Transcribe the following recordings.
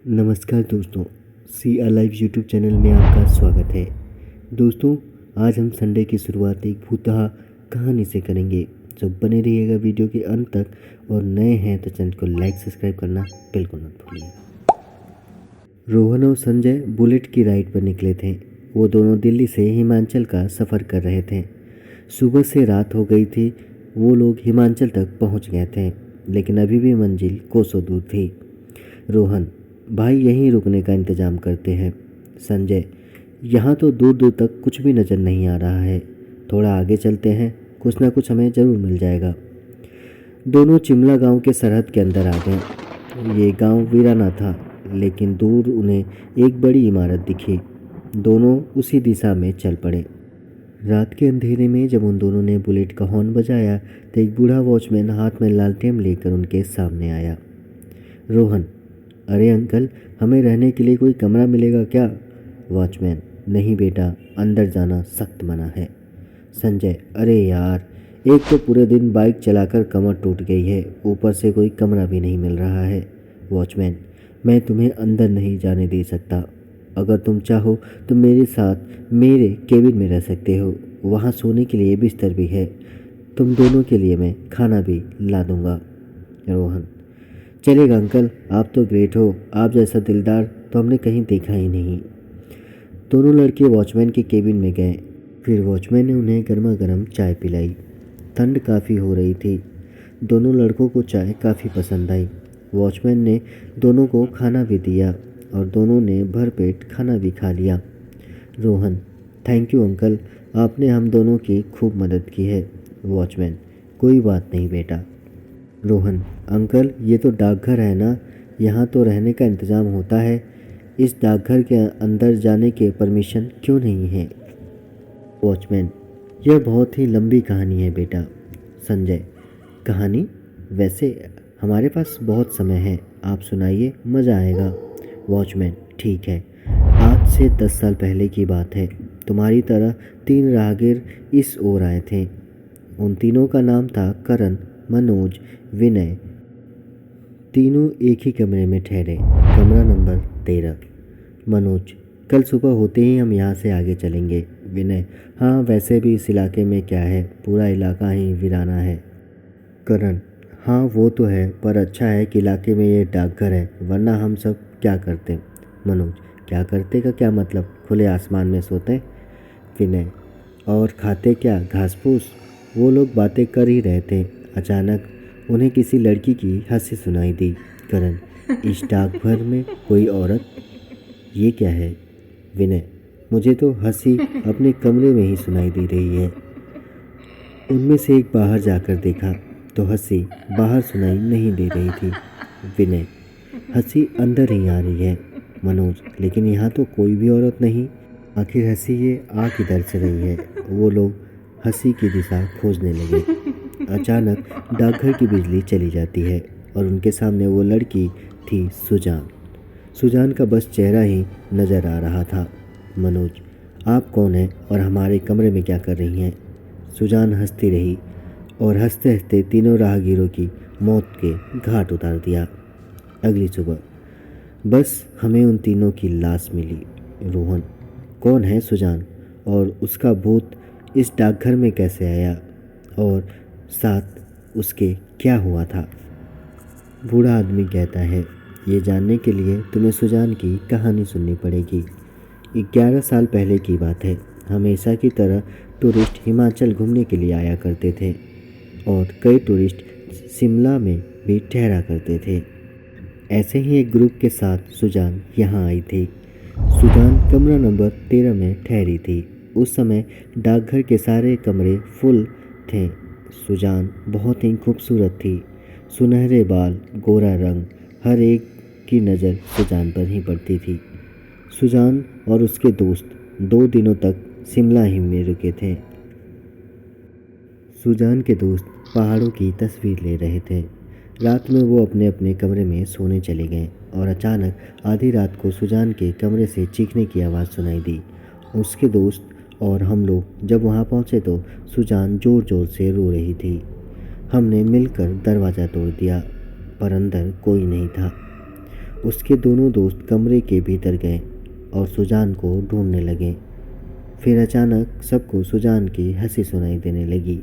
नमस्कार दोस्तों, सी alive YouTube channel में आपका स्वागत है। दोस्तों, आज हम संडे की शुरुआत एक भूतहा कहानी से करेंगे। तो बने रहिएगा वीडियो के अंत तक और नए हैं तो चैनल को लाइक सब्सक्राइब करना बिल्कुल मत भूलिए। रोहन और संजय बुलेट की राइड पर निकले थे। वो दोनों दिल्ली से हिमाचल का सफ़र कर रहे थे। सुबह से रात हो गई थी। वो लोग हिमाचल तक पहुंच गए थे, लेकिन अभी भी मंजिल कोसों दूर थी। रोहन, भाई यहीं रुकने का इंतज़ाम करते हैं। संजय, यहाँ तो दूर दूर तक कुछ भी नज़र नहीं आ रहा है। थोड़ा आगे चलते हैं, कुछ ना कुछ हमें ज़रूर मिल जाएगा। दोनों चिमला गांव के सरहद के अंदर आ गए। ये गांव वीराना था, लेकिन दूर उन्हें एक बड़ी इमारत दिखी। दोनों उसी दिशा में चल पड़े। रात के अंधेरे में जब उन दोनों ने बुलेट का हॉर्न बजाया तो एक बूढ़ा वॉचमैन हाथ में लालटेन लेकर उनके सामने आया। रोहन, अरे अंकल, हमें रहने के लिए कोई कमरा मिलेगा क्या? वॉचमैन, नहीं बेटा, अंदर जाना सख्त मना है। संजय, अरे यार, एक तो पूरे दिन बाइक चलाकर कमर टूट गई है, ऊपर से कोई कमरा भी नहीं मिल रहा है। वॉचमैन, मैं तुम्हें अंदर नहीं जाने दे सकता। अगर तुम चाहो तो मेरे साथ मेरे केबिन में रह सकते हो। वहाँ सोने के लिए बिस्तर भी है। तुम दोनों के लिए मैं खाना भी ला दूँगा। रोहन, चलेगा अंकल, आप तो ग्रेट हो। आप जैसा दिलदार तो हमने कहीं देखा ही नहीं। दोनों लड़के वॉचमैन के केबिन में गए। फिर वॉचमैन ने उन्हें गर्मा गर्म चाय पिलाई। ठंड काफ़ी हो रही थी। दोनों लड़कों को चाय काफ़ी पसंद आई। वॉचमैन ने दोनों को खाना भी दिया और दोनों ने भरपेट खाना भी खा लिया। रोहन, थैंक यू अंकल, आपने हम दोनों की खूब मदद की है। वॉचमैन, कोई बात नहीं बेटा। रोहन, अंकल, ये तो डाकघर है ना, यहाँ तो रहने का इंतज़ाम होता है। इस डाकघर के अंदर जाने के परमिशन क्यों नहीं है? वॉचमैन, यह बहुत ही लंबी कहानी है बेटा। संजय, कहानी? वैसे हमारे पास बहुत समय है, आप सुनाइए, मज़ा आएगा। वॉचमैन, ठीक है। आज से 10 साल पहले की बात है। तुम्हारी तरह 3 राहगीर इस ओर आए थे। उन तीनों का नाम था करण, मनोज, विनय। तीनों एक ही कमरे में ठहरे, कमरा नंबर 13। मनोज, कल सुबह होते ही हम यहाँ से आगे चलेंगे। विनय, हाँ, वैसे भी इस इलाके में क्या है, पूरा इलाका ही वीराना है। करण, हाँ वो तो है, पर अच्छा है कि इलाके में ये डाकघर है, वरना हम सब क्या करते। मनोज, क्या करते का क्या मतलब, खुले आसमान में सोते। विनय, और खाते क्या, घास फूस। वो लोग बातें कर ही रहे थे, अचानक उन्हें किसी लड़की की हंसी सुनाई दी। करण, इस डाकघर में कोई औरत? ये क्या है? विनय, मुझे तो हंसी अपने कमरे में ही सुनाई दे रही है। उनमें से एक बाहर जाकर देखा तो हंसी बाहर सुनाई नहीं दे रही थी। विनय, हंसी अंदर ही आ रही है। मनोज, लेकिन यहाँ तो कोई भी औरत नहीं। आखिर हंसी ये आ किधर से रही है? वो लोग हंसी की दिशा खोजने लगे। अचानक डाकघर की बिजली चली जाती है और उनके सामने वो लड़की थी, सुजान। सुजान का बस चेहरा ही नज़र आ रहा था। मनोज, आप कौन हैं और हमारे कमरे में क्या कर रही हैं? सुजान हंसती रही और हंसते हंसते तीनों राहगीरों की मौत के घाट उतार दिया। अगली सुबह बस हमें उन तीनों की लाश मिली। रोहन, कौन है सुजान और उसका भूत इस डाकघर में कैसे आया और साथ उसके क्या हुआ था? बूढ़ा आदमी कहता है, ये जानने के लिए तुम्हें सुजान की कहानी सुननी पड़ेगी। 11 साल पहले की बात है। हमेशा की तरह टूरिस्ट हिमाचल घूमने के लिए आया करते थे और कई टूरिस्ट शिमला में भी ठहरा करते थे। ऐसे ही एक ग्रुप के साथ सुजान यहाँ आई थी। सुजान कमरा नंबर 13 में ठहरी थी। उस समय डाकघर के सारे कमरे फुल थे। सुजान बहुत ही खूबसूरत थी। सुनहरे बाल, गोरा रंग, हर एक की नज़र सुजान पर ही पड़ती थी। सुजान और उसके दोस्त 2 दिनों तक शिमला ही में रुके थे। सुजान के दोस्त पहाड़ों की तस्वीर ले रहे थे। रात में वो अपने अपने कमरे में सोने चले गए और अचानक आधी रात को सुजान के कमरे से चीखने की आवाज़ सुनाई दी। उसके दोस्त और हम लोग जब वहाँ पहुँचे तो सुजान ज़ोर ज़ोर से रो रही थी। हमने मिलकर दरवाज़ा तोड़ दिया, पर अंदर कोई नहीं था। उसके दोनों दोस्त कमरे के भीतर गए और सुजान को ढूंढने लगे। फिर अचानक सबको सुजान की हंसी सुनाई देने लगी।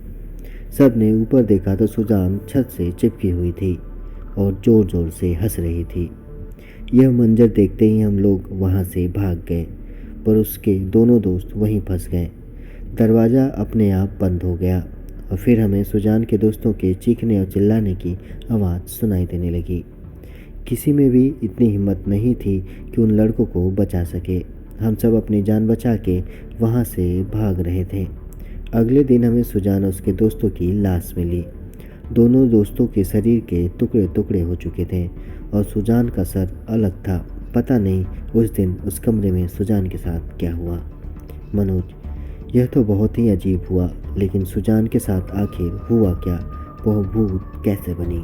सब ने ऊपर देखा तो सुजान छत से चिपकी हुई थी और ज़ोर ज़ोर से हंस रही थी। यह मंजर देखते ही हम लोग वहाँ से भाग गए, पर उसके दोनों दोस्त वहीं फंस गए। दरवाज़ा अपने आप बंद हो गया और फिर हमें सुजान के दोस्तों के चीखने और चिल्लाने की आवाज़ सुनाई देने लगी। किसी में भी इतनी हिम्मत नहीं थी कि उन लड़कों को बचा सके। हम सब अपनी जान बचा के वहाँ से भाग रहे थे। अगले दिन हमें सुजान और उसके दोस्तों की लाश मिली। दोनों दोस्तों के शरीर के टुकड़े टुकड़े हो चुके थे और सुजान का सर अलग था। पता नहीं उस दिन उस कमरे में सुजान के साथ क्या हुआ। मनोज, यह तो बहुत ही अजीब हुआ, लेकिन सुजान के साथ आखिर हुआ क्या? वह भूत कैसे बनी?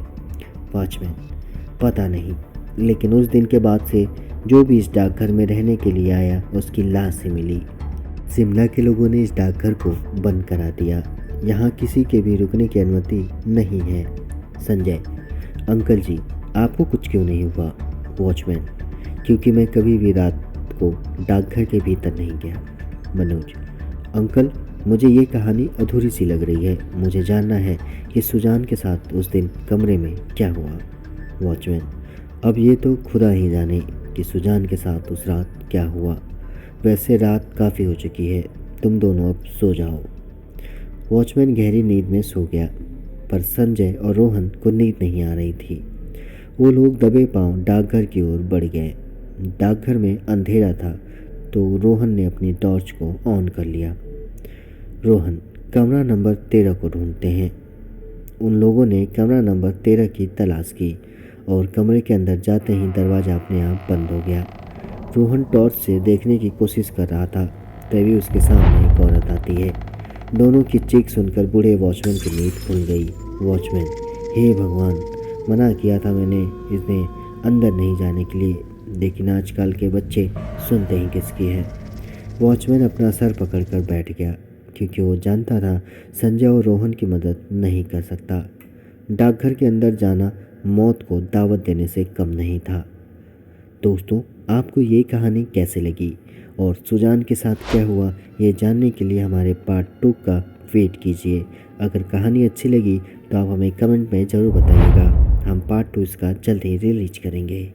वॉचमैन, पता नहीं, लेकिन उस दिन के बाद से जो भी इस डाकघर में रहने के लिए आया उसकी लाश ही मिली। शिमला के लोगों ने इस डाकघर को बंद करा दिया। यहाँ किसी के भी रुकने की अनुमति नहीं है। संजय, अंकल जी, आपको कुछ क्यों नहीं हुआ? वॉचमैन, क्योंकि मैं कभी भी रात को डाकघर के भीतर नहीं गया। मनोज, अंकल, मुझे ये कहानी अधूरी सी लग रही है। मुझे जानना है कि सुजान के साथ उस दिन कमरे में क्या हुआ। वॉचमैन, अब ये तो खुदा ही जाने कि सुजान के साथ उस रात क्या हुआ। वैसे रात काफ़ी हो चुकी है, तुम दोनों अब सो जाओ। वॉचमैन गहरी नींद में सो गया, पर संजय और रोहन को नींद नहीं आ रही थी। वो लोग दबे पांव डाकघर की ओर बढ़ गए। डाकघर में अंधेरा था तो रोहन ने अपनी टॉर्च को ऑन कर लिया। रोहन, कमरा नंबर 13 को ढूंढते हैं। उन लोगों ने कमरा नंबर 13 की तलाश की और कमरे के अंदर जाते ही दरवाज़ा अपने आप बंद हो गया। रोहन टॉर्च से देखने की कोशिश कर रहा था, तभी उसके सामने एक औरत आती है। दोनों की चीख सुनकर बूढ़े वॉचमैन की नींद खुल गई। वॉचमैन, हे भगवान, मना किया था मैंने इसने अंदर नहीं जाने के लिए, लेकिन आजकल के बच्चे सुनते ही किसकी है। वॉचमैन अपना सर पकड़कर बैठ गया, क्योंकि वो जानता था संजय और रोहन की मदद नहीं कर सकता। डाकघर के अंदर जाना मौत को दावत देने से कम नहीं था। दोस्तों, आपको ये कहानी कैसे लगी और सुजान के साथ क्या हुआ, ये जानने के लिए हमारे पार्ट 2 का वेट कीजिए। अगर कहानी अच्छी लगी तो आप हमें कमेंट में ज़रूर बताइएगा। हम पार्ट 2 इसका जल्द ही रिलीज करेंगे।